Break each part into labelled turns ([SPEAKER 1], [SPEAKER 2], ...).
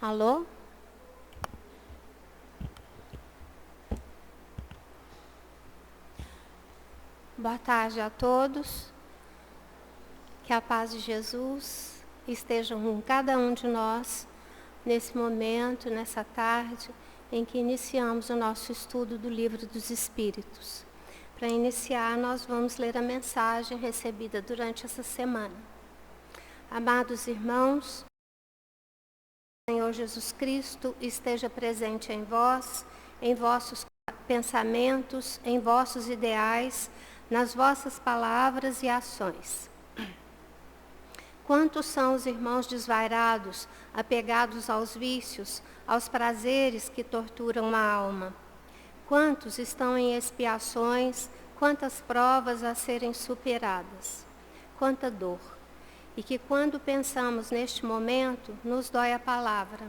[SPEAKER 1] Alô? Boa tarde a todos. Que a paz de Jesus esteja com cada um de nós nesse momento, nessa tarde, em que iniciamos o nosso estudo do Livro dos Espíritos. Para iniciar, nós vamos ler a mensagem recebida durante essa semana. Amados irmãos, o Senhor Jesus Cristo esteja presente em vós, em vossos pensamentos, em vossos ideais, nas vossas palavras e ações. Quantos são os irmãos desvairados, apegados aos vícios, aos prazeres que torturam a alma? Quantos estão em expiações, quantas provas a serem superadas? Quanta dor! E que quando pensamos neste momento, nos dói a palavra.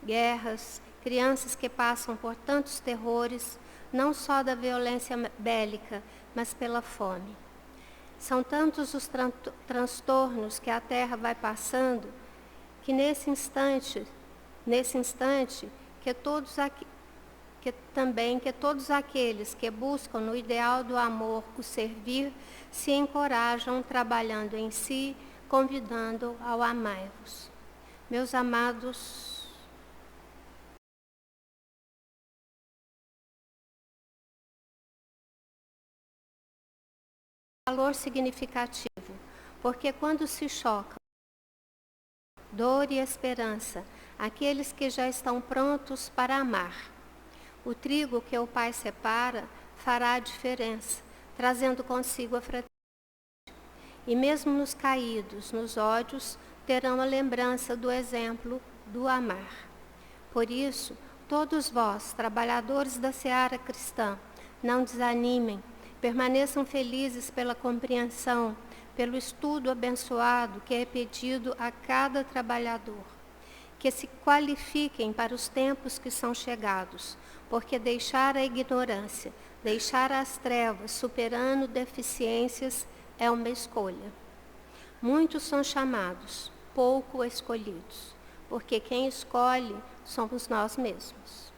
[SPEAKER 1] Guerras, crianças que passam por tantos terrores, não só da violência bélica, mas pela fome. São tantos os transtornos que a Terra vai passando, que nesse instante, que todos aqueles que buscam no ideal do amor o servir, se encorajam trabalhando em si, convidando ao amai-vos. Meus amados, valor significativo, porque quando se chocam dor e esperança, aqueles que já estão prontos para amar, o trigo que o Pai separa fará a diferença, trazendo consigo a fraternidade. E mesmo nos caídos, nos ódios, terão a lembrança do exemplo do amar. Por isso, todos vós, trabalhadores da seara cristã, não desanimem, permaneçam felizes pela compreensão, pelo estudo abençoado que é pedido a cada trabalhador. Que se qualifiquem para os tempos que são chegados, porque deixar a ignorância, deixar as trevas, superando deficiências, é uma escolha. Muitos são chamados, pouco escolhidos, porque quem escolhe somos nós mesmos.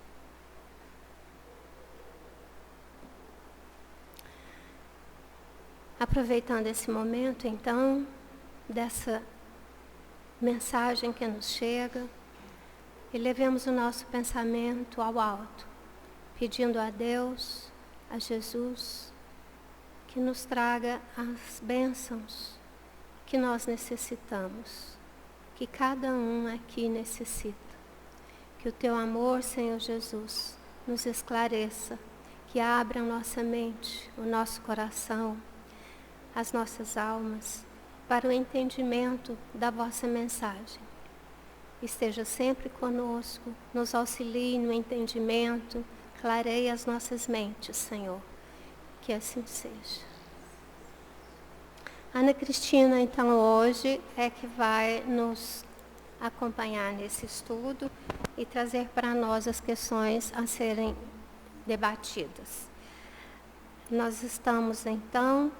[SPEAKER 1] Aproveitando esse momento, então, dessa mensagem que nos chega, elevemos o nosso pensamento ao alto, pedindo a Deus, a Jesus, que nos traga as bênçãos que nós necessitamos, que cada um aqui necessita. Que o teu amor, Senhor Jesus, nos esclareça, que abra a nossa mente, o nosso coração, as nossas almas, para o entendimento da vossa mensagem. Esteja sempre conosco, nos auxilie no entendimento, clareie as nossas mentes, Senhor. Que assim seja. Ana Cristina, então, hoje é que vai nos acompanhar nesse estudo e trazer para nós as questões a serem debatidas. Nós estamos, então,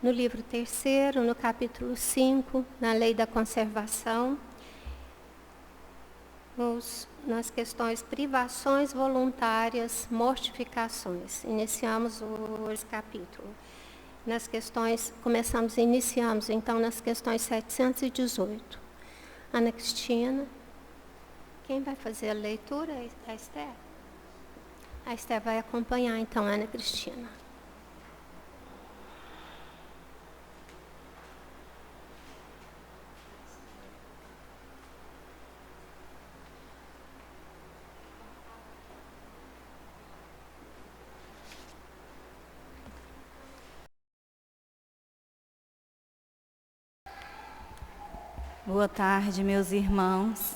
[SPEAKER 1] no livro 3º, no capítulo 5, na lei da conservação, nas questões privações voluntárias, mortificações. Iniciamos esse capítulo. Nas questões, iniciamos então nas questões 718. Ana Cristina, quem vai fazer a leitura? A Esther? A Esther vai acompanhar então a Ana Cristina.
[SPEAKER 2] Boa tarde, meus irmãos.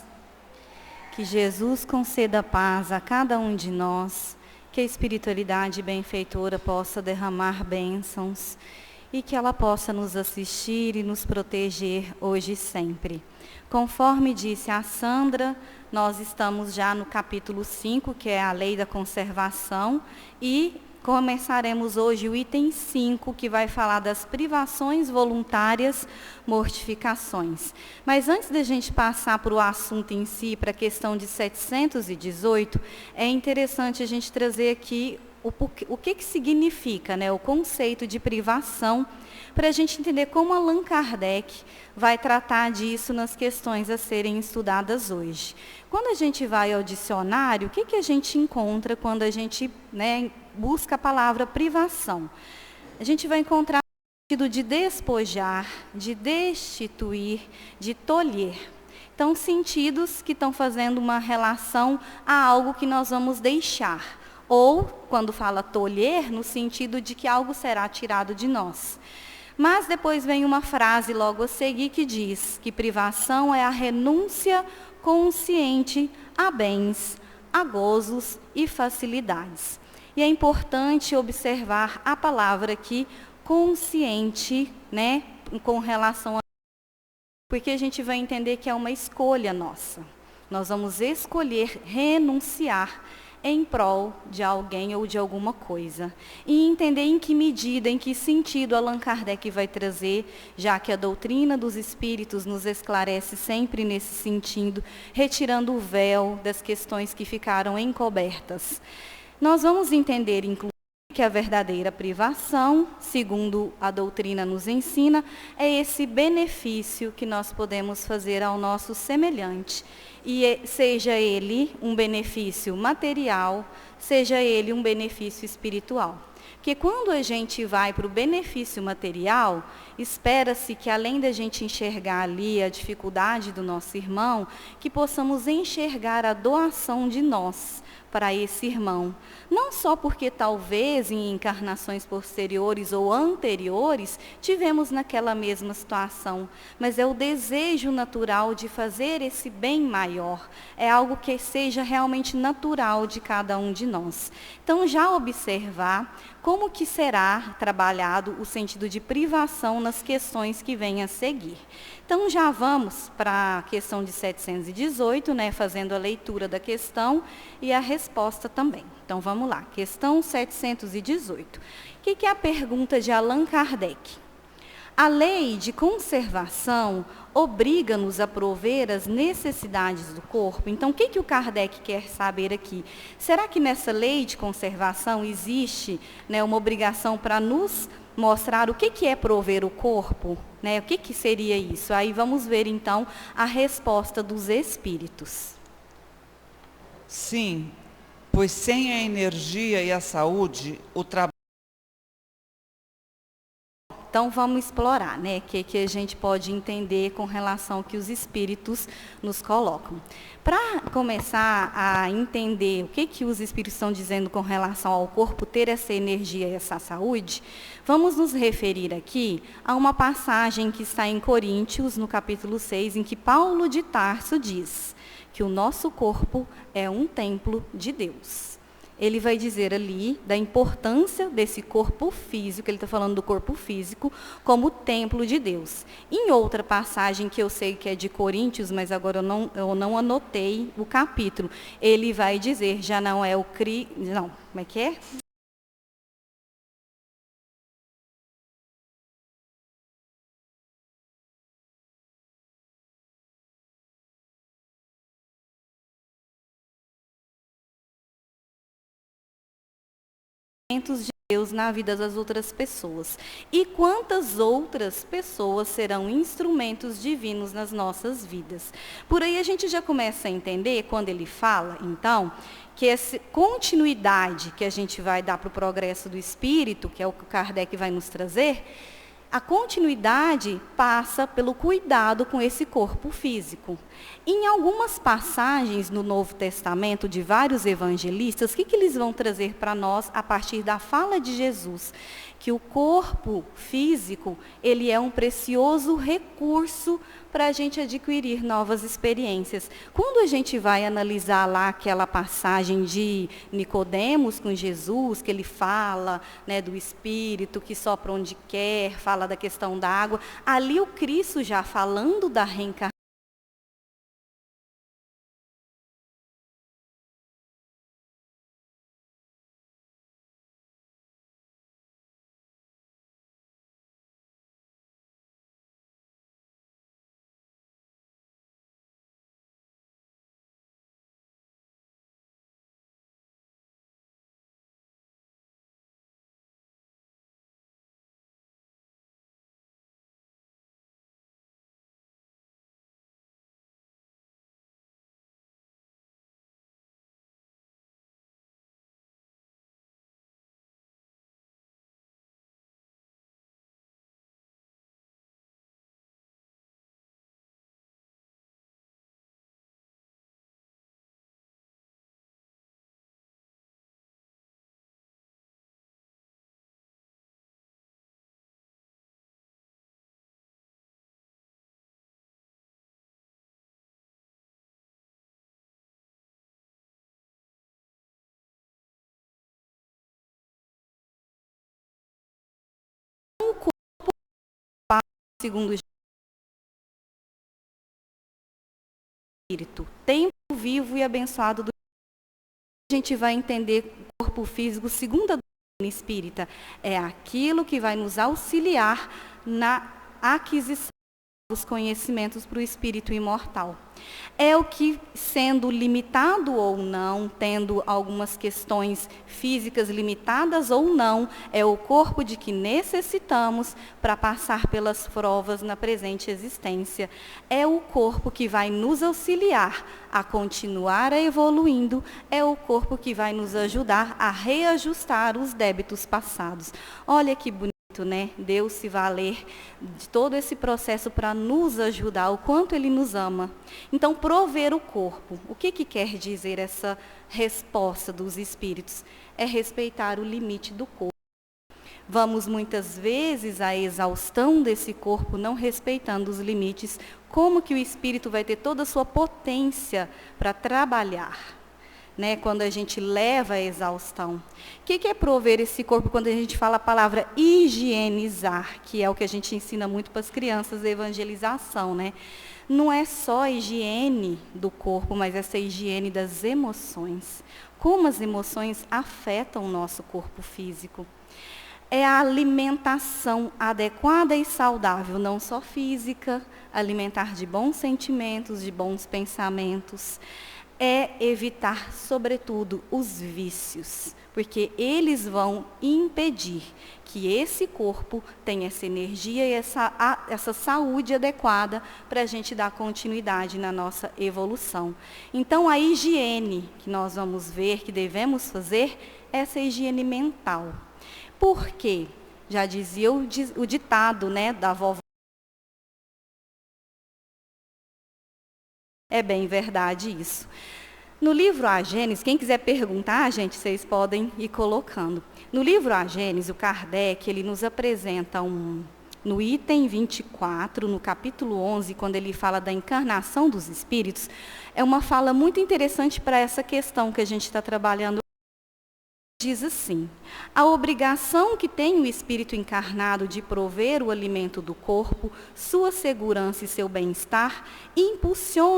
[SPEAKER 2] Que Jesus conceda paz a cada um de nós, que a espiritualidade benfeitora possa derramar bênçãos e que ela possa nos assistir e nos proteger hoje e sempre. Conforme disse a Sandra, nós estamos já no capítulo 5, que é a lei da conservação, e começaremos hoje o item 5, que vai falar das privações voluntárias, mortificações. Mas antes da gente passar para o assunto em si, para a questão de 718, é interessante a gente trazer aqui o que significa, né, o conceito de privação, para a gente entender como Allan Kardec vai tratar disso nas questões a serem estudadas hoje. Quando a gente vai ao dicionário, o que a gente encontra quando a gente, né, busca a palavra privação? A gente vai encontrar o sentido de despojar, de destituir, de tolher. Então, sentidos que estão fazendo uma relação a algo que nós vamos deixar. Ou, quando fala tolher, no sentido de que algo será tirado de nós. Mas depois vem uma frase logo a seguir que diz que privação é a renúncia consciente a bens, a gozos e facilidades. E é importante observar a palavra aqui, consciente, né, com relação a... Porque a gente vai entender que é uma escolha nossa. Nós vamos escolher renunciar em prol de alguém ou de alguma coisa. E entender em que medida, em que sentido Allan Kardec vai trazer, já que a doutrina dos espíritos nos esclarece sempre nesse sentido, retirando o véu das questões que ficaram encobertas. Nós vamos entender, inclusive, que a verdadeira privação, segundo a doutrina nos ensina, é esse benefício que nós podemos fazer ao nosso semelhante. E seja ele um benefício material, seja ele um benefício espiritual. Porque quando a gente vai para o benefício material, espera-se que além da gente enxergar ali a dificuldade do nosso irmão, que possamos enxergar a doação de nós para esse irmão. Não só porque talvez em encarnações posteriores ou anteriores tivemos naquela mesma situação, mas é o desejo natural de fazer esse bem maior. É algo que seja realmente natural de cada um de nós. Então, já observar como que será trabalhado o sentido de privação nas questões que vêm a seguir. Então, já vamos para a questão de 718, né, fazendo a leitura da questão e a resposta também. Então, vamos lá. Questão 718. O que é a pergunta de Allan Kardec? A lei de conservação obriga-nos a prover as necessidades do corpo. Então, o que o Kardec quer saber aqui? Será que nessa lei de conservação existe, né, uma obrigação para nos mostrar o que é prover o corpo? Né? O que seria isso? Aí vamos ver, então, a resposta dos espíritos.
[SPEAKER 3] Sim, pois sem a energia e a saúde, o trabalho...
[SPEAKER 2] Então, vamos explorar, né, o que a gente pode entender com relação ao que os espíritos nos colocam. Para começar a entender o que os espíritos estão dizendo com relação ao corpo ter essa energia e essa saúde, vamos nos referir aqui a uma passagem que está em Coríntios, no capítulo 6, em que Paulo de Tarso diz que o nosso corpo é um templo de Deus. Ele vai dizer ali da importância desse corpo físico, ele está falando do corpo físico, como templo de Deus. Em outra passagem, que eu sei que é de Coríntios, mas agora eu não anotei o capítulo, ele vai dizer, já não é o não, como é que é? De Deus na vida das outras pessoas. E quantas outras pessoas serão instrumentos divinos nas nossas vidas. Por aí a gente já começa a entender, quando ele fala, então, que essa continuidade que a gente vai dar para o progresso do espírito, que é o que o Kardec vai nos trazer, a continuidade passa pelo cuidado com esse corpo físico. Em algumas passagens no Novo Testamento de vários evangelistas, o que eles vão trazer para nós a partir da fala de Jesus? Que o corpo físico, ele é um precioso recurso para a gente adquirir novas experiências. Quando a gente vai analisar lá aquela passagem de Nicodemos com Jesus, que ele fala, né, do Espírito que sopra onde quer, fala da questão da água, ali o Cristo já falando da reencarnação, segundo Espírito, tempo vivo e abençoado do a gente vai entender o corpo físico segundo a doutrina espírita. É aquilo que vai nos auxiliar na aquisição dos conhecimentos para o espírito imortal. É o que, sendo limitado ou não, tendo algumas questões físicas limitadas ou não, é o corpo de que necessitamos para passar pelas provas na presente existência. É o corpo que vai nos auxiliar a continuar evoluindo, é o corpo que vai nos ajudar a reajustar os débitos passados. Olha que bonito, né? Deus se valer de todo esse processo para nos ajudar, o quanto Ele nos ama. Então, prover o corpo. O que quer dizer essa resposta dos espíritos? É respeitar o limite do corpo. Vamos muitas vezes à exaustão desse corpo, não respeitando os limites. Como que o espírito vai ter toda a sua potência para trabalhar? Né, quando a gente leva a exaustão. O que é prover esse corpo quando a gente fala a palavra higienizar, que é o que a gente ensina muito para as crianças, a evangelização, né? Não é só a higiene do corpo, mas essa higiene das emoções. Como as emoções afetam o nosso corpo físico. É a alimentação adequada e saudável, não só física, alimentar de bons sentimentos, de bons pensamentos. É evitar, sobretudo, os vícios, porque eles vão impedir que esse corpo tenha essa energia e essa saúde adequada para a gente dar continuidade na nossa evolução. Então, a higiene que nós vamos ver, que devemos fazer, é essa higiene mental. Por quê? Já dizia o ditado, né, da vovó. É bem verdade isso. No livro A Gênese, quem quiser perguntar, gente, vocês podem ir colocando. No livro A Gênese, o Kardec, ele nos apresenta no item 24, no capítulo 11, quando ele fala da encarnação dos espíritos, é uma fala muito interessante para essa questão que a gente está trabalhando. Diz assim: a obrigação que tem o espírito encarnado de prover o alimento do corpo, sua segurança e seu bem-estar, impulsiona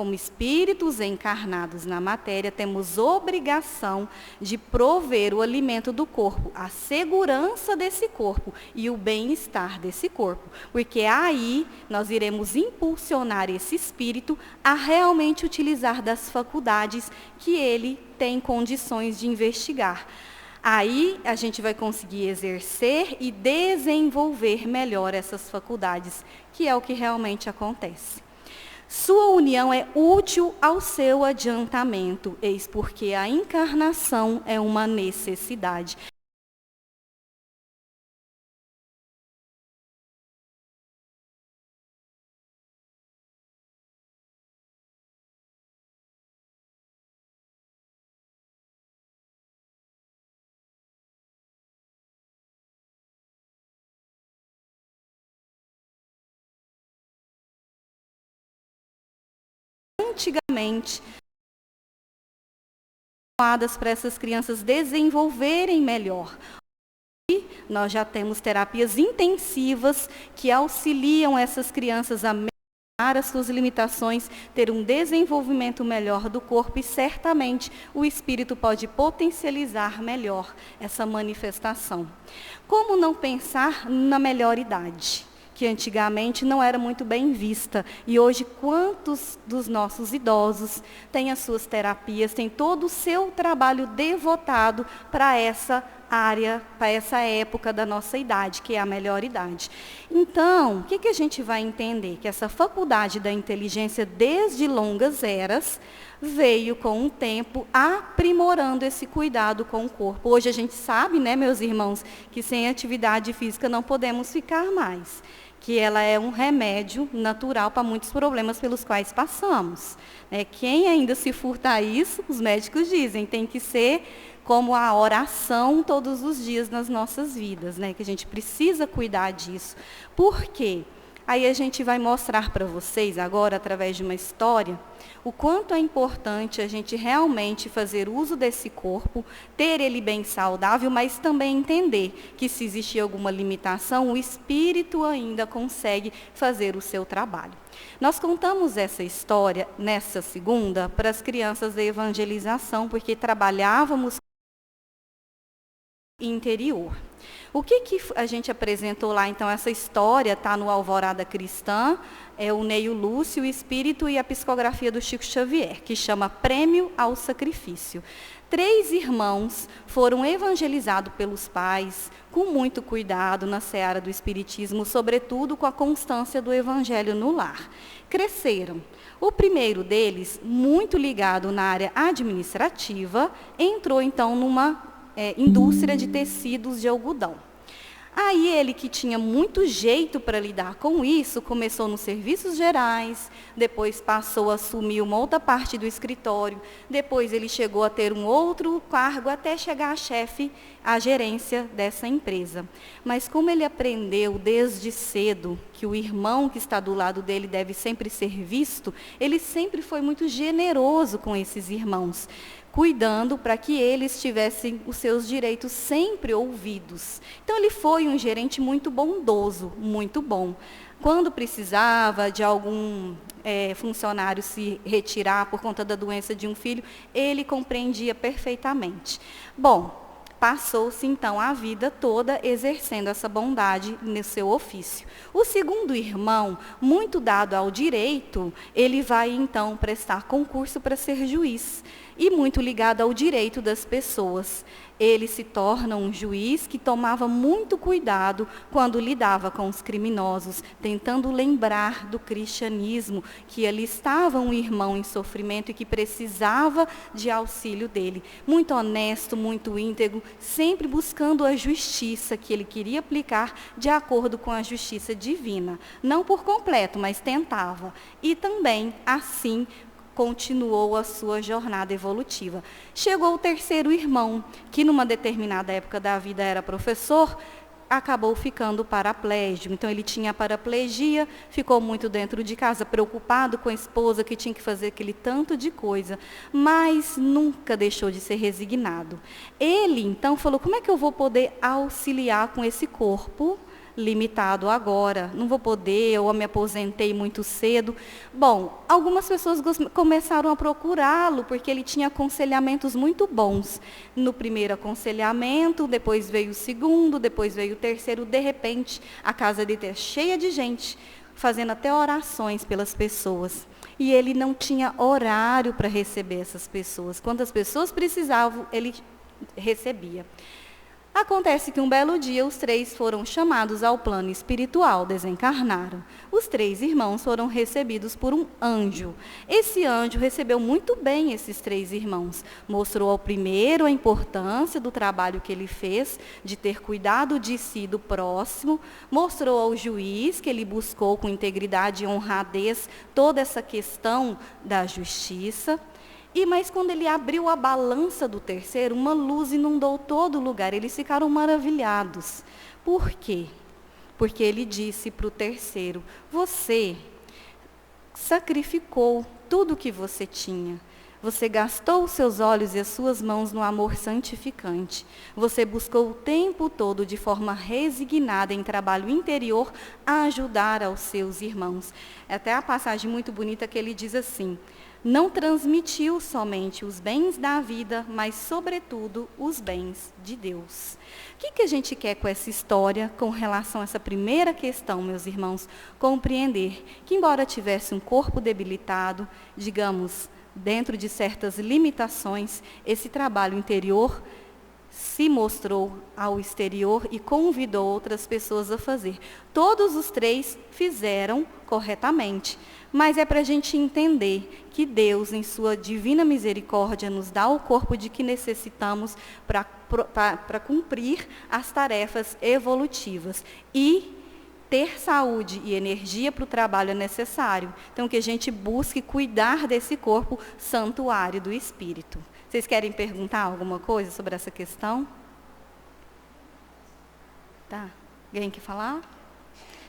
[SPEAKER 2] como espíritos encarnados na matéria, temos obrigação de prover o alimento do corpo, a segurança desse corpo e o bem-estar desse corpo. Porque aí nós iremos impulsionar esse espírito a realmente utilizar das faculdades que ele tem condições de investigar. Aí a gente vai conseguir exercer e desenvolver melhor essas faculdades, que é o que realmente acontece. Sua união é útil ao seu adiantamento, eis porque a encarnação é uma necessidade. Antigamente, para essas crianças desenvolverem melhor. E nós já temos terapias intensivas que auxiliam essas crianças a melhorar as suas limitações, ter um desenvolvimento melhor do corpo e certamente o espírito pode potencializar melhor essa manifestação. Como não pensar na melhor idade? Que antigamente não era muito bem vista. E hoje, quantos dos nossos idosos têm as suas terapias, têm todo o seu trabalho devotado para essa área, para essa época da nossa idade, que é a melhor idade. Então, o que a gente vai entender? Que essa faculdade da inteligência, desde longas eras, veio com o tempo aprimorando esse cuidado com o corpo. Hoje a gente sabe, né, meus irmãos, que sem atividade física não podemos ficar mais. Que ela é um remédio natural para muitos problemas pelos quais passamos. Quem ainda se furta a isso, os médicos dizem, tem que ser como a oração todos os dias nas nossas vidas, né? Que a gente precisa cuidar disso. Por quê? Aí a gente vai mostrar para vocês agora, através de uma história, o quanto é importante a gente realmente fazer uso desse corpo, ter ele bem saudável, mas também entender que se existir alguma limitação, o espírito ainda consegue fazer o seu trabalho. Nós contamos essa história nessa segunda para as crianças da evangelização, porque trabalhávamos interior. O que a gente apresentou lá, então, essa história está no Alvorada Cristã, é o Neio Lúcio, o Espírito e a psicografia do Chico Xavier, que chama Prêmio ao Sacrifício. 3 irmãos foram evangelizados pelos pais, com muito cuidado na seara do Espiritismo, sobretudo com a constância do Evangelho no lar. Cresceram. O primeiro deles, muito ligado na área administrativa, entrou então numa indústria de tecidos de algodão. Aí ele, que tinha muito jeito para lidar com isso, começou nos serviços gerais, depois passou a assumir uma outra parte do escritório, depois ele chegou a ter um outro cargo até chegar a chefe, a gerência dessa empresa. Mas como ele aprendeu desde cedo que o irmão que está do lado dele deve sempre ser visto, ele sempre foi muito generoso com esses irmãos, cuidando para que eles tivessem os seus direitos sempre ouvidos. Então, ele foi um gerente muito bondoso, muito bom. Quando precisava de algum funcionário se retirar por conta da doença de um filho, ele compreendia perfeitamente. Bom, passou-se, então, a vida toda exercendo essa bondade no seu ofício. O segundo irmão, muito dado ao direito, ele vai, então, prestar concurso para ser juiz, e muito ligado ao direito das pessoas. Ele se torna um juiz que tomava muito cuidado quando lidava com os criminosos, tentando lembrar do cristianismo, que ali estava um irmão em sofrimento e que precisava de auxílio dele. Muito honesto, muito íntegro, sempre buscando a justiça que ele queria aplicar de acordo com a justiça divina. Não por completo, mas tentava. E também, assim, continuou a sua jornada evolutiva. Chegou o terceiro irmão, que numa determinada época da vida era professor, acabou ficando paraplégico. Então, ele tinha paraplegia, ficou muito dentro de casa, preocupado com a esposa, que tinha que fazer aquele tanto de coisa, mas nunca deixou de ser resignado. Ele, então, falou, como é que eu vou poder auxiliar com esse corpo limitado agora? Não vou poder, eu me aposentei muito cedo. Bom, algumas pessoas começaram a procurá-lo, porque ele tinha aconselhamentos muito bons. No primeiro aconselhamento, depois veio o segundo, depois veio o terceiro, de repente, a casa dele é cheia de gente, fazendo até orações pelas pessoas. E ele não tinha horário para receber essas pessoas. Quando as pessoas precisavam, ele recebia. Acontece que um belo dia os 3 foram chamados ao plano espiritual, desencarnaram. Os 3 irmãos foram recebidos por um anjo. Esse anjo recebeu muito bem esses 3 irmãos. Mostrou ao primeiro a importância do trabalho que ele fez, de ter cuidado de si e do próximo. Mostrou ao juiz que ele buscou com integridade e honradez toda essa questão da justiça. Mas quando ele abriu a balança do terceiro, uma luz inundou todo o lugar. Eles ficaram maravilhados. Por quê? Porque ele disse para o terceiro, você sacrificou tudo o que você tinha. Você gastou os seus olhos e as suas mãos no amor santificante. Você buscou o tempo todo, de forma resignada, em trabalho interior, a ajudar aos seus irmãos. Até a passagem muito bonita que ele diz assim, não transmitiu somente os bens da vida, mas, sobretudo, os bens de Deus. O que a gente quer com essa história, com relação a essa primeira questão, meus irmãos? Compreender que, embora tivesse um corpo debilitado, digamos, dentro de certas limitações, esse trabalho interior se mostrou ao exterior e convidou outras pessoas a fazer. Todos os 3 fizeram corretamente, mas é para a gente entender que Deus, em sua divina misericórdia, nos dá o corpo de que necessitamos para cumprir as tarefas evolutivas. E ter saúde e energia para o trabalho é necessário. Então, que a gente busque cuidar desse corpo santuário do Espírito. Vocês querem perguntar alguma coisa sobre essa questão? Tá. Alguém quer falar?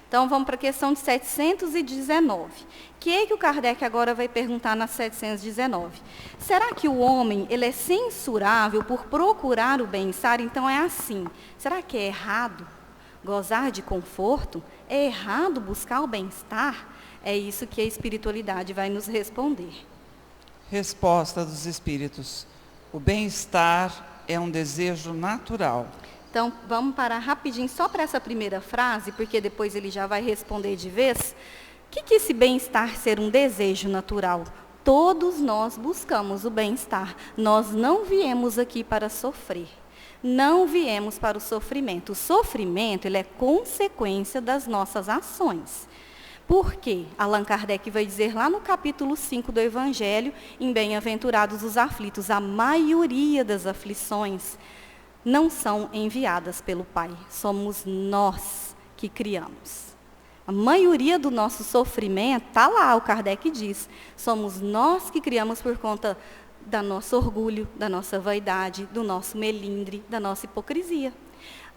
[SPEAKER 2] Então, vamos para a questão de 719. O que o Kardec agora vai perguntar na 719? Será que o homem ele é censurável por procurar o bem-estar? Então, é assim. Será que é errado gozar de conforto? É errado buscar o bem-estar? É isso que a espiritualidade vai nos responder.
[SPEAKER 3] Resposta dos espíritos. O bem-estar é um desejo natural.
[SPEAKER 2] Então, vamos parar rapidinho só para essa primeira frase, porque depois ele já vai responder de vez. O que esse bem-estar ser um desejo natural? Todos nós buscamos o bem-estar. Nós não viemos aqui para sofrer. Não viemos para o sofrimento. O sofrimento ele é consequência das nossas ações. Por quê? Allan Kardec vai dizer lá no capítulo 5 do Evangelho, em Bem-aventurados os aflitos, a maioria das aflições não são enviadas pelo Pai. Somos nós que criamos. A maioria do nosso sofrimento, está lá, o Kardec diz, somos nós que criamos por conta do nosso orgulho, da nossa vaidade, do nosso melindre, da nossa hipocrisia.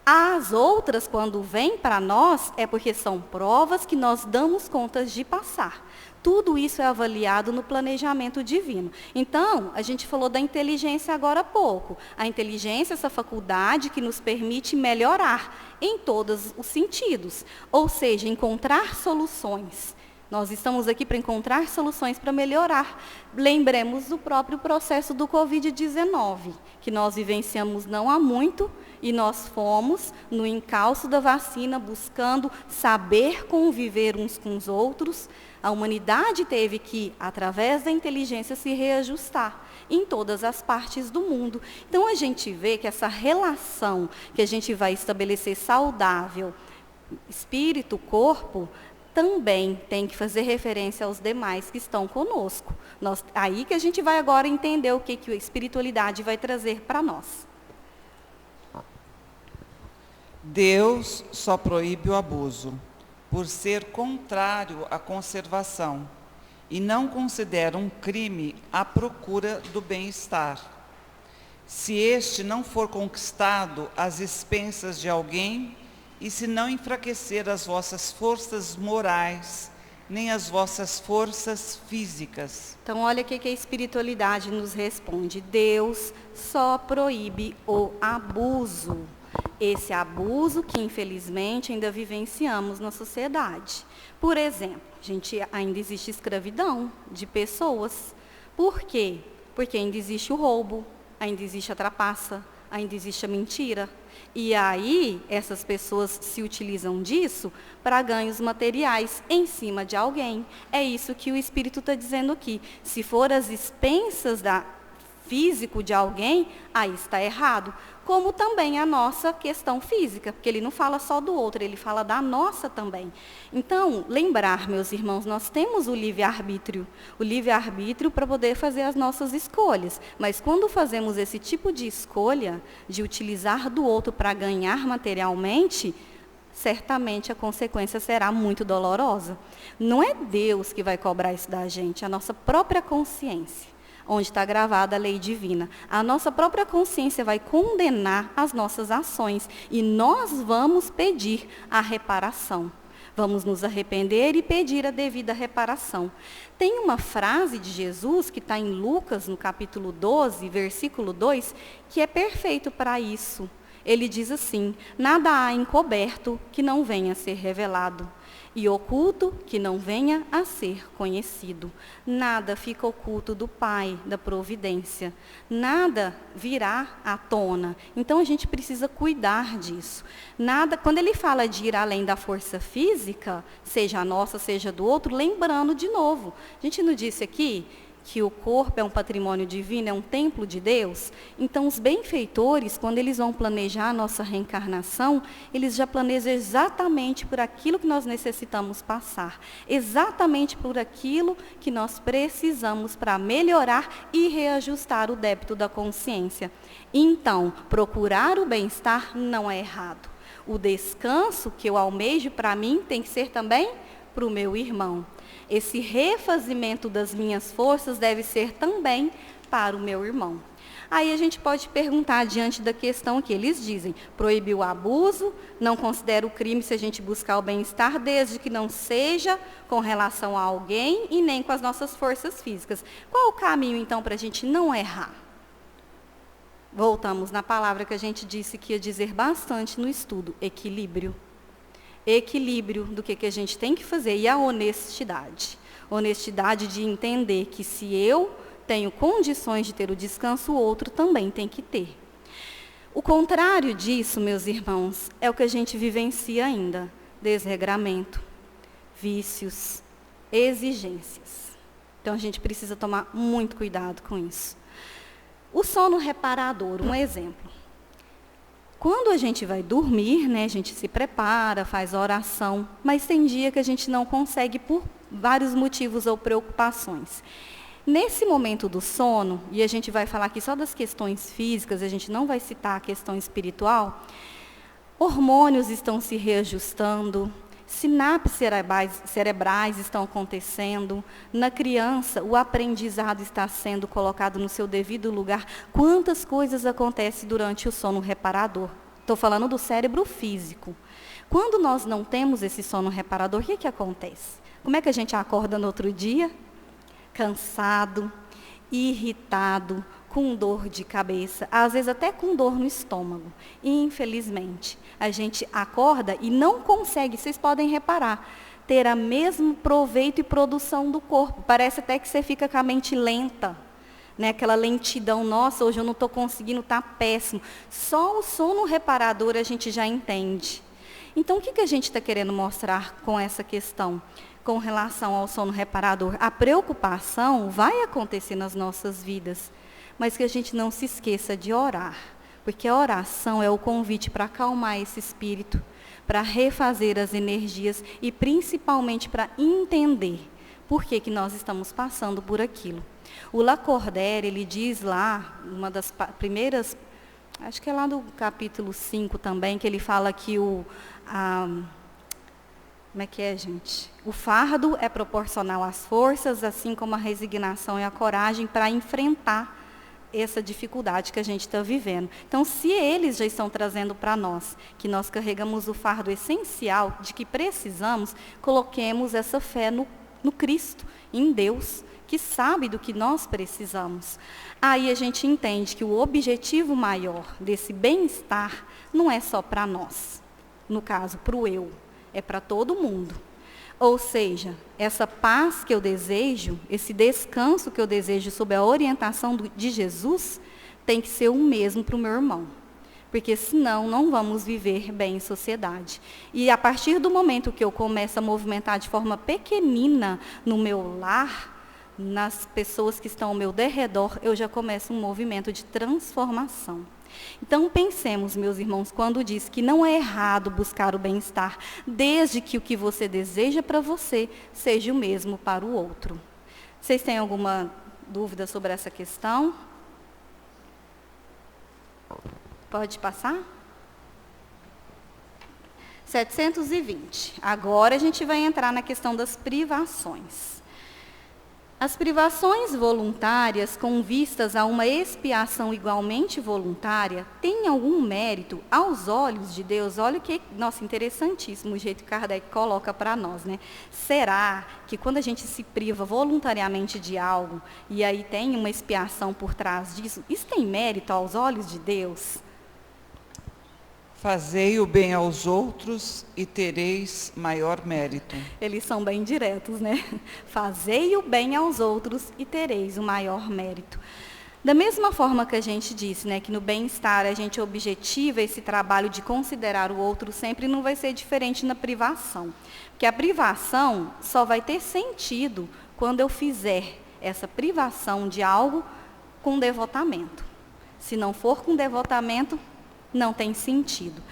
[SPEAKER 2] As outras, quando vêm para nós, é porque são provas que nós damos contas de passar. Tudo isso é avaliado no planejamento divino. Então, a gente falou da inteligência agora há pouco. A inteligência, essa faculdade que nos permite melhorar em todos os sentidos. Ou seja, encontrar soluções. Nós estamos aqui para encontrar soluções para melhorar. Lembremos do próprio processo do Covid-19, que nós vivenciamos não há muito, e nós fomos no encalço da vacina buscando saber conviver uns com os outros. A humanidade teve que, através da inteligência, se reajustar em todas as partes do mundo. Então, a gente vê que essa relação que a gente vai estabelecer saudável, espírito, corpo, também tem que fazer referência aos demais que estão conosco. Aí que a gente vai agora entender o que a espiritualidade vai trazer para nós.
[SPEAKER 3] Deus só proíbe o abuso, por ser contrário à conservação, e não considera um crime a procura do bem-estar. Se este não for conquistado às expensas de alguém, e se não enfraquecer as vossas forças morais, nem as vossas forças físicas.
[SPEAKER 2] Então, olha o que a espiritualidade nos responde. Deus só proíbe o abuso. Esse abuso que, infelizmente, ainda vivenciamos na sociedade. Por exemplo, ainda existe escravidão de pessoas. Por quê? Porque ainda existe o roubo, ainda existe a trapaça, ainda existe a mentira. E aí, essas pessoas se utilizam disso para ganhos materiais em cima de alguém. É isso que o Espírito está dizendo aqui. Se for às expensas físico de alguém, aí está errado. Como também a nossa questão física, porque ele não fala só do outro, ele fala da nossa também. Então, lembrar, meus irmãos, nós temos o livre-arbítrio. O livre-arbítrio para poder fazer as nossas escolhas. Mas quando fazemos esse tipo de escolha, de utilizar do outro para ganhar materialmente, certamente a consequência será muito dolorosa. Não é Deus que vai cobrar isso da gente, é a nossa própria consciência, onde está gravada a lei divina. A nossa própria consciência vai condenar as nossas ações e nós vamos pedir a reparação. Vamos nos arrepender e pedir a devida reparação. Tem uma frase de Jesus que está em Lucas, no capítulo 12, versículo 2, que é perfeito para isso. Ele diz assim: nada há encoberto que não venha a ser revelado, e oculto que não venha a ser conhecido. Nada fica oculto do Pai, da providência. Nada virá à tona. Então, a gente precisa cuidar disso. Quando ele fala de ir além da força física, seja a nossa, seja do outro, lembrando de novo. A gente não disse aqui que o corpo é um patrimônio divino, é um templo de Deus? Então, os benfeitores, quando eles vão planejar a nossa reencarnação, eles já planejam exatamente por aquilo que nós necessitamos passar, exatamente por aquilo que nós precisamos para melhorar e reajustar o débito da consciência. Então, procurar o bem-estar não é errado. O descanso que eu almejo para mim tem que ser também para o meu irmão. Esse refazimento das minhas forças deve ser também para o meu irmão. Aí a gente pode perguntar diante da questão que eles dizem, proibir o abuso, não considera o crime se a gente buscar o bem-estar, desde que não seja com relação a alguém e nem com as nossas forças físicas. Qual o caminho, então, para a gente não errar? Voltamos na palavra que a gente disse que ia dizer bastante no estudo, equilíbrio. Equilíbrio do que a gente tem que fazer e a honestidade. Honestidade de entender que se eu tenho condições de ter o descanso, o outro também tem que ter. O contrário disso, meus irmãos, é o que a gente vivencia ainda. Desregramento, vícios, exigências. Então a gente precisa tomar muito cuidado com isso. O sono reparador, um exemplo. Quando a gente vai dormir, né, a gente se prepara, faz oração, mas tem dia que a gente não consegue por vários motivos ou preocupações. Nesse momento do sono, e a gente vai falar aqui só das questões físicas, a gente não vai citar a questão espiritual, hormônios estão se reajustando, sinapses cerebrais estão acontecendo, na criança o aprendizado está sendo colocado no seu devido lugar. Quantas coisas acontecem durante o sono reparador? Estou falando do cérebro físico. Quando nós não temos esse sono reparador, o que acontece? Como é que a gente acorda no outro dia? Cansado, irritado, com dor de cabeça, às vezes até com dor no estômago. E, infelizmente, a gente acorda e não consegue, vocês podem reparar, ter a mesmo proveito e produção do corpo. Parece até que você fica com a mente lenta, né? Aquela lentidão, nossa, hoje eu não estou conseguindo, está péssimo. Só o sono reparador a gente já entende. Então, o que a gente está querendo mostrar com essa questão? Com relação ao sono reparador, a preocupação vai acontecer nas nossas vidas, mas que a gente não se esqueça de orar, porque a oração é o convite para acalmar esse espírito, para refazer as energias e principalmente para entender por que nós estamos passando por aquilo. O Lacordaire, ele diz lá, uma das primeiras, acho que é lá do capítulo 5 também, que ele fala que como é que é, gente? O fardo é proporcional às forças, assim como a resignação e a coragem para enfrentar essa dificuldade que a gente está vivendo. Então, se eles já estão trazendo para nós, que nós carregamos o fardo essencial de que precisamos, coloquemos essa fé no Cristo, em Deus, que sabe do que nós precisamos. Aí a gente entende que o objetivo maior desse bem-estar não é só para nós, no caso, para o eu, é para todo mundo. Ou seja, essa paz que eu desejo, esse descanso que eu desejo sob a orientação de Jesus, tem que ser o mesmo para o meu irmão. Porque senão não vamos viver bem em sociedade. E a partir do momento que eu começo a movimentar de forma pequenina no meu lar, nas pessoas que estão ao meu derredor, eu já começo um movimento de transformação. Então pensemos, meus irmãos, quando diz que não é errado buscar o bem-estar, desde que o que você deseja para você seja o mesmo para o outro. Vocês têm alguma dúvida sobre essa questão? Pode passar? 720. Agora a gente vai entrar na questão das privações. As privações voluntárias, com vistas a uma expiação igualmente voluntária, têm algum mérito aos olhos de Deus? Olha o que, nossa, interessantíssimo o jeito que Kardec coloca para nós, né? Será que quando a gente se priva voluntariamente de algo, e aí tem uma expiação por trás disso, isso tem mérito aos olhos de Deus?
[SPEAKER 3] Fazei o bem aos outros e tereis maior mérito.
[SPEAKER 2] Eles são bem diretos, né? Fazei o bem aos outros e tereis o maior mérito. Da mesma forma que a gente disse, né, que no bem-estar a gente objetiva esse trabalho de considerar o outro sempre, não vai ser diferente na privação. Porque a privação só vai ter sentido quando eu fizer essa privação de algo com devotamento. Se não for com devotamento, não tem sentido.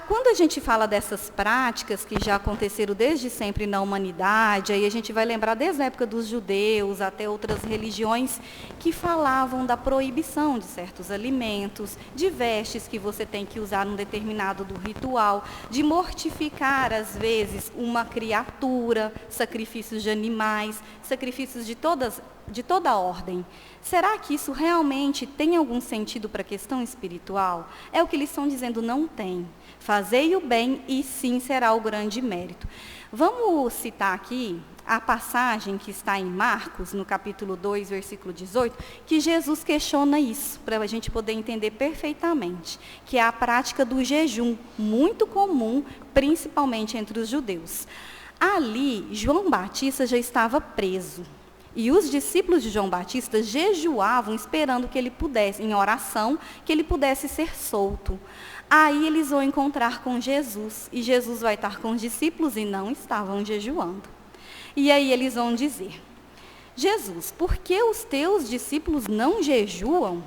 [SPEAKER 2] Quando a gente fala dessas práticas que já aconteceram desde sempre na humanidade, aí a gente vai lembrar desde a época dos judeus até outras religiões que falavam da proibição de certos alimentos, de vestes que você tem que usar num determinado do ritual, de mortificar, às vezes, uma criatura, sacrifícios de animais, sacrifícios de todas de toda ordem. Será que isso realmente tem algum sentido para a questão espiritual? É o que eles estão dizendo, não tem. Fazei o bem e sim será o grande mérito. Vamos citar aqui a passagem que está em Marcos, no capítulo 2, versículo 18, que Jesus questiona isso, para a gente poder entender perfeitamente, que é a prática do jejum, muito comum, principalmente entre os judeus. Ali, João Batista já estava preso. E os discípulos de João Batista jejuavam esperando que ele pudesse, em oração, que ele pudesse ser solto. Aí eles vão encontrar com Jesus, e Jesus vai estar com os discípulos e não estavam jejuando. E aí eles vão dizer, Jesus, por que os teus discípulos não jejuam?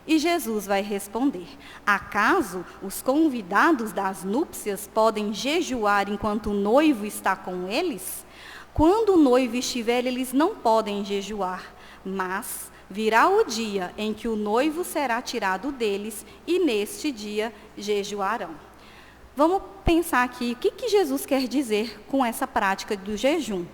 [SPEAKER 2] E Jesus vai responder, acaso os convidados das núpcias podem jejuar enquanto o noivo está com eles? Quando o noivo estiver, eles não podem jejuar, mas virá o dia em que o noivo será tirado deles e neste dia jejuarão. Vamos pensar aqui, o que Jesus quer dizer com essa prática do jejum?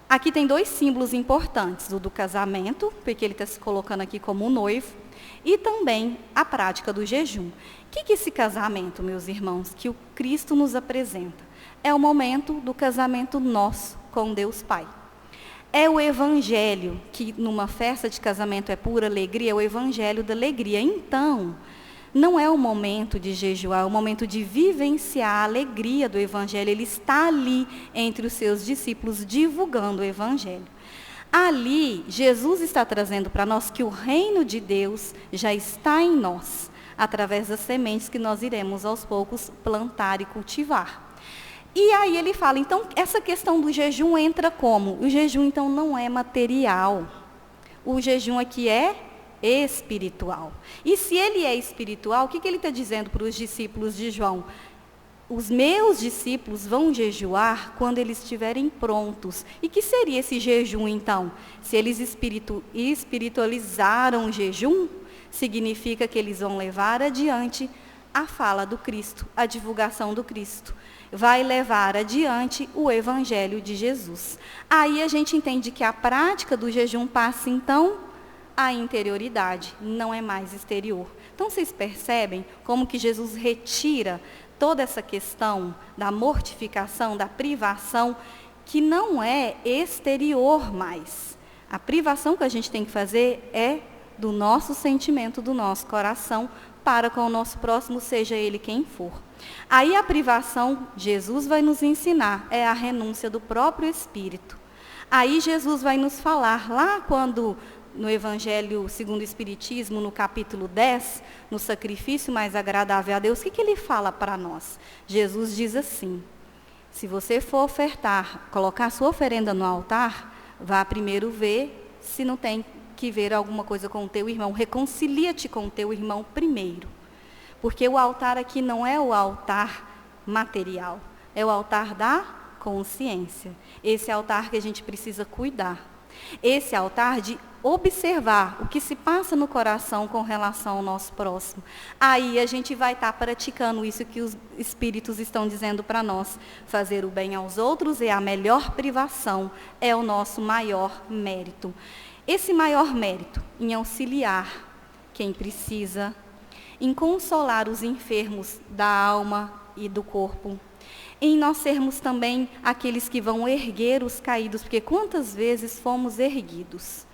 [SPEAKER 2] Aqui tem dois símbolos importantes, o do casamento, porque ele está se colocando aqui como um noivo, e também a prática do jejum. O que é esse casamento, meus irmãos, que o Cristo nos apresenta? É o momento do casamento nosso com Deus Pai. É o evangelho, que numa festa de casamento é pura alegria, é o evangelho da alegria. Então, não é o momento de jejuar, é o momento de vivenciar a alegria do evangelho. Ele está ali entre os seus discípulos, divulgando o evangelho. Ali, Jesus está trazendo para nós que o reino de Deus já está em nós, através das sementes que nós iremos aos poucos plantar e cultivar. E aí ele fala, então, essa questão do jejum entra como? O jejum, então, não é material. O jejum aqui é espiritual. E se ele é espiritual, o que ele está dizendo para os discípulos de João? Os meus discípulos vão jejuar quando eles estiverem prontos. E que seria esse jejum, então? Se eles espiritualizaram o jejum, significa que eles vão levar adiante a fala do Cristo, a divulgação do Cristo. Vai levar adiante o Evangelho de Jesus. Aí a gente entende que a prática do jejum passa, então, à interioridade, não é mais exterior. Então, vocês percebem como que Jesus retira toda essa questão da mortificação, da privação, que não é exterior mais. A privação que a gente tem que fazer é do nosso sentimento, do nosso coração, para com o nosso próximo, seja ele quem for. Aí a privação, Jesus vai nos ensinar, é a renúncia do próprio Espírito. Aí Jesus vai nos falar, lá quando, no Evangelho segundo o Espiritismo, no capítulo 10, no sacrifício mais agradável a Deus, o que ele fala para nós? Jesus diz assim, se você for ofertar, colocar sua oferenda no altar, vá primeiro ver se não tem que ver alguma coisa com o teu irmão, reconcilia-te com o teu irmão primeiro. Porque o altar aqui não é o altar material, é o altar da consciência. Esse altar que a gente precisa cuidar. Esse altar de observar o que se passa no coração com relação ao nosso próximo. Aí a gente vai estar praticando isso que os Espíritos estão dizendo para nós. Fazer o bem aos outros é a melhor privação, é o nosso maior mérito. Esse maior mérito em auxiliar quem precisa, em consolar os enfermos da alma e do corpo, em nós sermos também aqueles que vão erguer os caídos, porque quantas vezes fomos erguidos.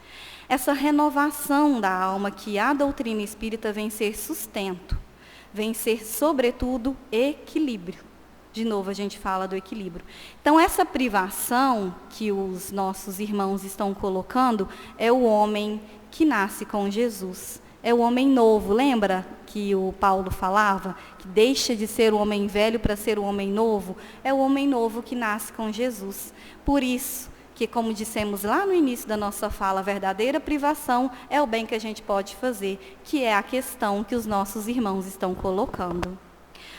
[SPEAKER 2] Essa renovação da alma que a doutrina espírita vem ser sustento, vem ser, sobretudo, equilíbrio. De novo, a gente fala do equilíbrio. Então, essa privação que os nossos irmãos estão colocando é o homem que nasce com Jesus. É o homem novo. Lembra que o Paulo falava? Que deixa de ser o homem velho para ser o homem novo? É o homem novo que nasce com Jesus. Por isso que, como dissemos lá no início da nossa fala, a verdadeira privação é o bem que a gente pode fazer, que é a questão que os nossos irmãos estão colocando.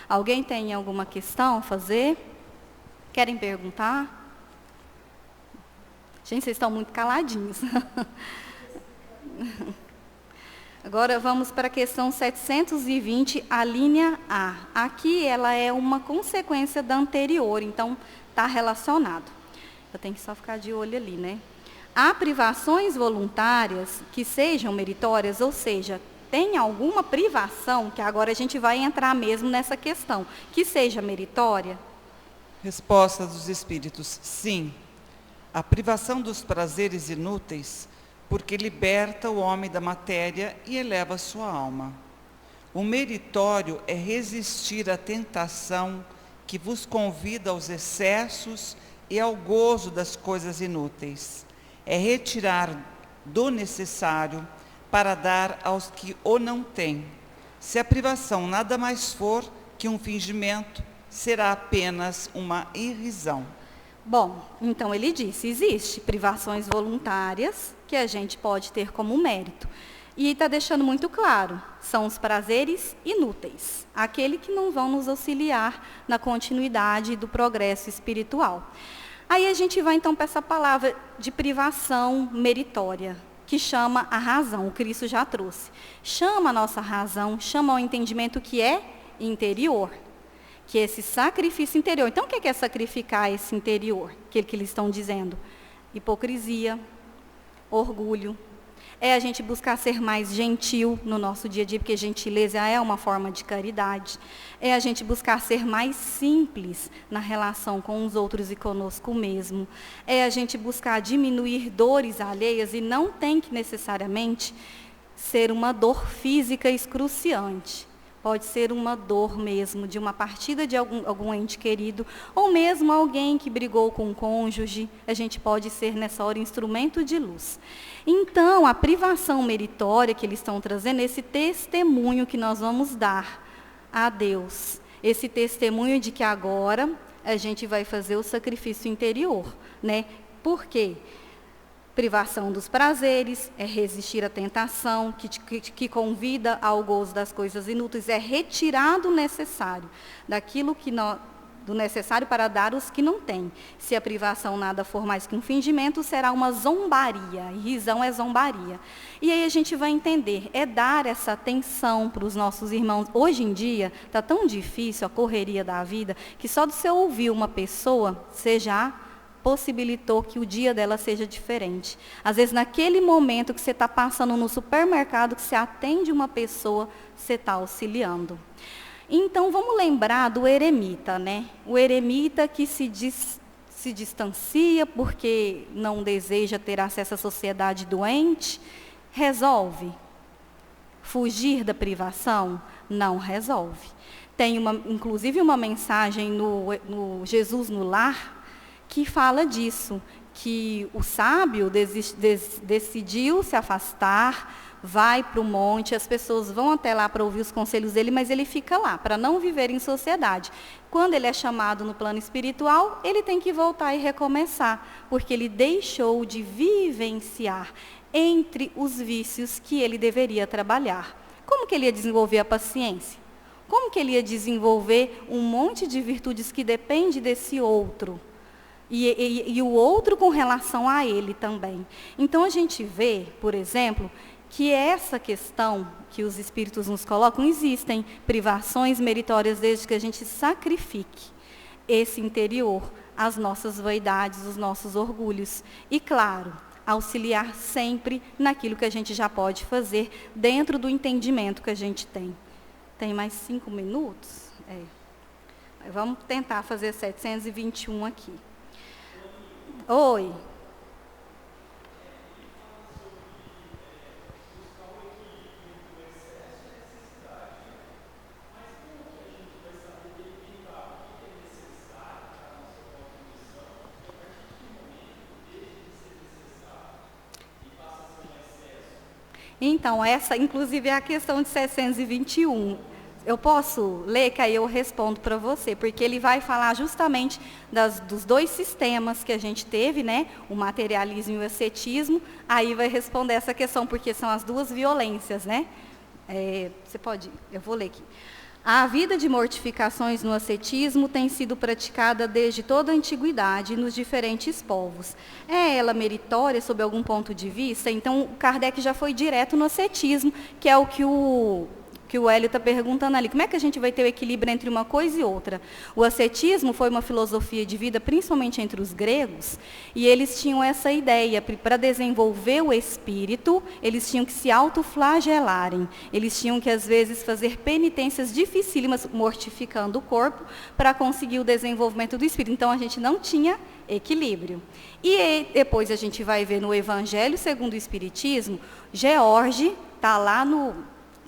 [SPEAKER 2] Alguém tem alguma questão a fazer? Querem perguntar? Gente, vocês estão muito caladinhos. Agora vamos para a questão 720, a linha A. Aqui ela é uma consequência da anterior, então está relacionado. Eu tenho que só ficar de olho ali, né? há privações voluntárias que sejam meritórias, ou seja, tem alguma privação, que agora a gente vai entrar mesmo nessa questão, que seja meritória?
[SPEAKER 3] Resposta dos Espíritos: sim. A privação dos prazeres inúteis, porque liberta o homem da matéria e eleva sua alma. O meritório é resistir à tentação que vos convida aos excessos e ao gozo das coisas inúteis. É retirar do necessário para dar aos que o não têm. Se a privação nada mais for que um fingimento, será apenas uma irrisão.
[SPEAKER 2] Bom, então ele disse, existe privações voluntárias que a gente pode ter como mérito. E está deixando muito claro, são os prazeres inúteis, aquele que não vão nos auxiliar na continuidade do progresso espiritual. Aí a gente vai então para essa palavra de privação meritória, que chama a razão, o Cristo já trouxe. Chama a nossa razão, chama o entendimento que é interior, que é esse sacrifício interior. Então o que é sacrificar esse interior? Aquilo que eles estão dizendo. Hipocrisia, orgulho. É a gente buscar ser mais gentil no nosso dia a dia, porque gentileza é uma forma de caridade. É a gente buscar ser mais simples na relação com os outros e conosco mesmo. É a gente buscar diminuir dores alheias, e não tem que necessariamente ser uma dor física excruciante. Pode ser uma dor mesmo, de uma partida de algum ente querido, ou mesmo alguém que brigou com um cônjuge. A gente pode ser, nessa hora, instrumento de luz. Então, a privação meritória que eles estão trazendo, esse testemunho que nós vamos dar a Deus. Esse testemunho de que agora a gente vai fazer o sacrifício interior, né? Por quê? Privação dos prazeres, é resistir à tentação, que convida ao gozo das coisas inúteis, é retirar do necessário, do necessário para dar os que não têm. Se a privação nada for mais que um fingimento, será uma zombaria, e risão é zombaria. E aí a gente vai entender, é dar essa atenção para os nossos irmãos. Hoje em dia, está tão difícil a correria da vida, que só de você ouvir uma pessoa, você já possibilitou que o dia dela seja diferente. Às vezes, naquele momento que você está passando no supermercado, que você atende uma pessoa, você está auxiliando. Então, vamos lembrar do eremita, né? O eremita que se distancia porque não deseja ter acesso à sociedade doente, resolve fugir da privação? Não resolve. Tem, inclusive, uma mensagem no Jesus no Lar, que fala disso, que o sábio decidiu se afastar, vai para o monte, as pessoas vão até lá para ouvir os conselhos dele, mas ele fica lá, para não viver em sociedade. Quando ele é chamado no plano espiritual, ele tem que voltar e recomeçar, porque ele deixou de vivenciar entre os vícios que ele deveria trabalhar. Como que ele ia desenvolver a paciência? Como que ele ia desenvolver um monte de virtudes que depende desse outro? E o outro com relação a ele também. Então, a gente vê, por exemplo, que essa questão que os espíritos nos colocam, existem privações meritórias desde que a gente sacrifique esse interior, as nossas vaidades, os nossos orgulhos. E, claro, auxiliar sempre naquilo que a gente já pode fazer dentro do entendimento que a gente tem. Tem mais 5 minutos? Vamos tentar fazer 721 aqui. Oi. Então, essa, inclusive, é a questão de 721. Eu posso ler, que aí eu respondo para você, porque ele vai falar justamente dos dois sistemas que a gente teve, né? O materialismo e o ascetismo. Aí vai responder essa questão, porque são as duas violências, né? Você pode, eu vou ler aqui. A vida de mortificações no ascetismo tem sido praticada desde toda a antiguidade nos diferentes povos. É ela meritória sob algum ponto de vista? Então, Kardec já foi direto no ascetismo, que é o que o que o Hélio está perguntando ali. Como é que a gente vai ter o equilíbrio entre uma coisa e outra? O ascetismo foi uma filosofia de vida, principalmente entre os gregos, e eles tinham essa ideia, para desenvolver o espírito, eles tinham que se autoflagelarem, eles tinham que, às vezes, fazer penitências dificílimas, mortificando o corpo, para conseguir o desenvolvimento do espírito. Então, a gente não tinha equilíbrio. E depois a gente vai ver no Evangelho segundo o Espiritismo, George está lá no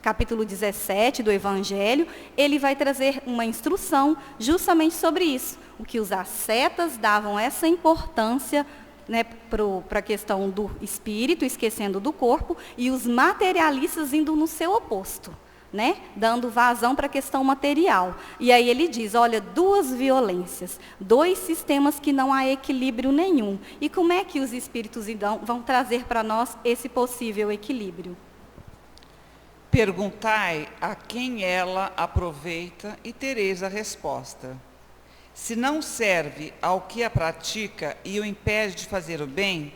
[SPEAKER 2] capítulo 17 do Evangelho, ele vai trazer uma instrução justamente sobre isso, o que os ascetas davam essa importância, né, para a questão do espírito, esquecendo do corpo, e os materialistas indo no seu oposto, né, dando vazão para a questão material. E aí ele diz, olha, duas violências, dois sistemas que não há equilíbrio nenhum. E como é que os espíritos então vão trazer para nós esse possível equilíbrio?
[SPEAKER 3] Perguntai a quem ela aproveita e tereis a resposta. Se não serve ao que a pratica e o impede de fazer o bem,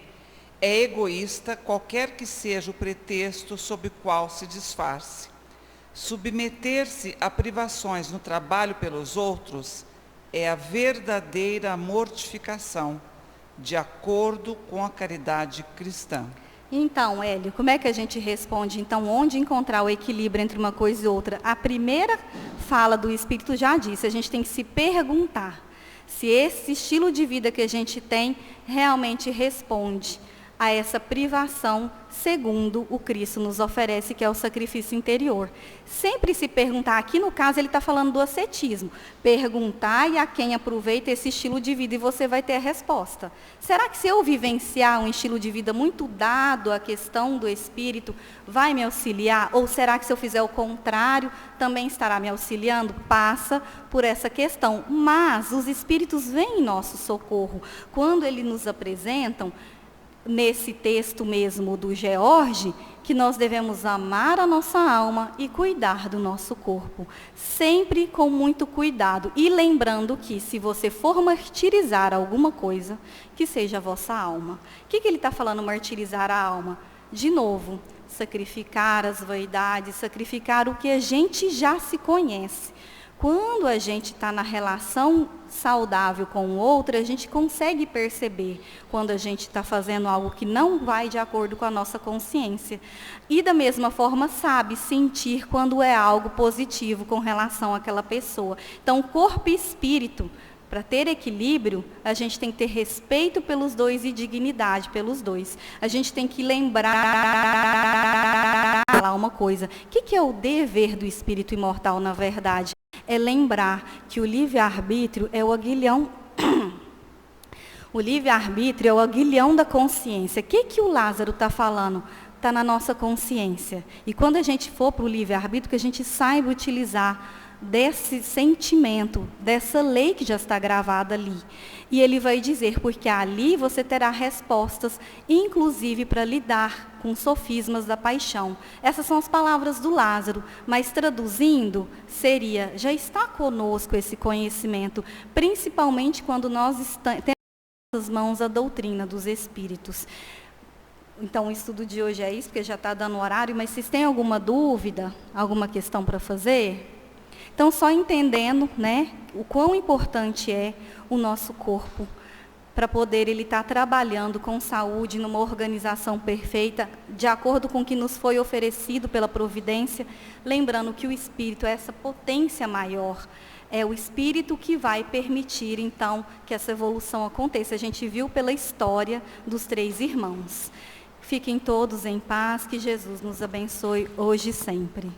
[SPEAKER 3] é egoísta qualquer que seja o pretexto sob o qual se disfarce. Submeter-se a privações no trabalho pelos outros é a verdadeira mortificação, de acordo com a caridade cristã.
[SPEAKER 2] Então, Hélio, como é que a gente responde, então, onde encontrar o equilíbrio entre uma coisa e outra? A primeira fala do Espírito já disse, a gente tem que se perguntar se esse estilo de vida que a gente tem realmente responde a essa privação segundo o Cristo nos oferece, que é o sacrifício interior. Sempre se perguntar, aqui no caso ele está falando do ascetismo, perguntar a quem aproveita esse estilo de vida e você vai ter a resposta. Será que se eu vivenciar um estilo de vida muito dado à questão do espírito, vai me auxiliar? Ou será que se eu fizer o contrário, também estará me auxiliando? Passa por essa questão. Mas os espíritos vêm em nosso socorro. Quando eles nos apresentam, nesse texto mesmo do George, que nós devemos amar a nossa alma e cuidar do nosso corpo, sempre com muito cuidado, e lembrando que se você for martirizar alguma coisa, que seja a vossa alma. O que ele está falando, martirizar a alma? De novo, sacrificar as vaidades, sacrificar o que a gente já se conhece. Quando a gente está na relação saudável com o outro, a gente consegue perceber quando a gente está fazendo algo que não vai de acordo com a nossa consciência. E da mesma forma sabe sentir quando é algo positivo com relação àquela pessoa. Então, corpo e espírito, para ter equilíbrio, a gente tem que ter respeito pelos dois e dignidade pelos dois. A gente tem que lembrar uma coisa. O que é o dever do espírito imortal, na verdade? É lembrar que o livre-arbítrio é o aguilhão. O livre-arbítrio é o aguilhão da consciência. O que o Lázaro está falando? Está na nossa consciência. E quando a gente for para o livre-arbítrio, que a gente saiba utilizar desse sentimento, dessa lei que já está gravada ali. E ele vai dizer, porque ali você terá respostas, inclusive para lidar com sofismas da paixão. Essas são as palavras do Lázaro, mas traduzindo, seria, já está conosco esse conhecimento, principalmente quando nós temos nas mãos a doutrina dos Espíritos. Então, o estudo de hoje é isso, porque já está dando horário, mas vocês têm alguma dúvida, alguma questão para fazer? Então, só entendendo, né, o quão importante é o nosso corpo para poder ele estar trabalhando com saúde, numa organização perfeita, de acordo com o que nos foi oferecido pela providência, lembrando que o espírito é essa potência maior, é o espírito que vai permitir, então, que essa evolução aconteça. A gente viu pela história dos 3 irmãos. Fiquem todos em paz, que Jesus nos abençoe hoje e sempre.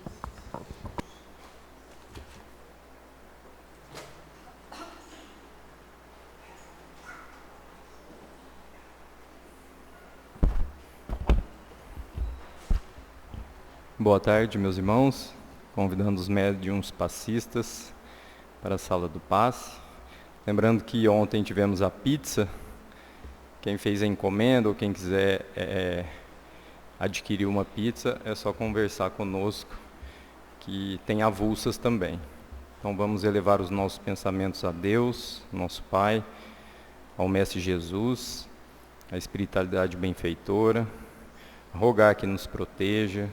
[SPEAKER 4] Boa tarde, meus irmãos, convidando os médiuns passistas para a sala do passe. Lembrando que ontem tivemos a pizza, quem fez a encomenda ou quem quiser adquirir uma pizza, é só conversar conosco, que tem avulsas também. Então vamos elevar os nossos pensamentos a Deus, nosso Pai, ao Mestre Jesus, à espiritualidade benfeitora, rogar que nos proteja,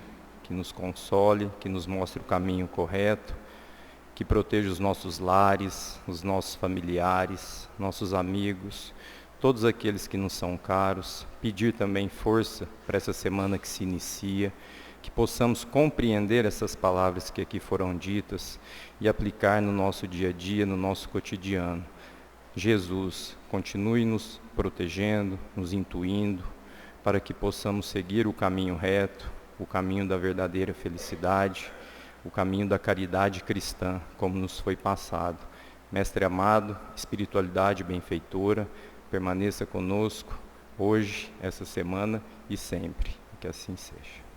[SPEAKER 4] que nos console, que nos mostre o caminho correto, que proteja os nossos lares, os nossos familiares, nossos amigos, todos aqueles que nos são caros. Pedir também força para essa semana que se inicia, que possamos compreender essas palavras que aqui foram ditas e aplicar no nosso dia a dia, no nosso cotidiano. Jesus, continue nos protegendo, nos intuindo, para que possamos seguir o caminho reto, o caminho da verdadeira felicidade, o caminho da caridade cristã, como nos foi passado. Mestre amado, espiritualidade benfeitora, permaneça conosco hoje, essa semana e sempre. Que assim seja.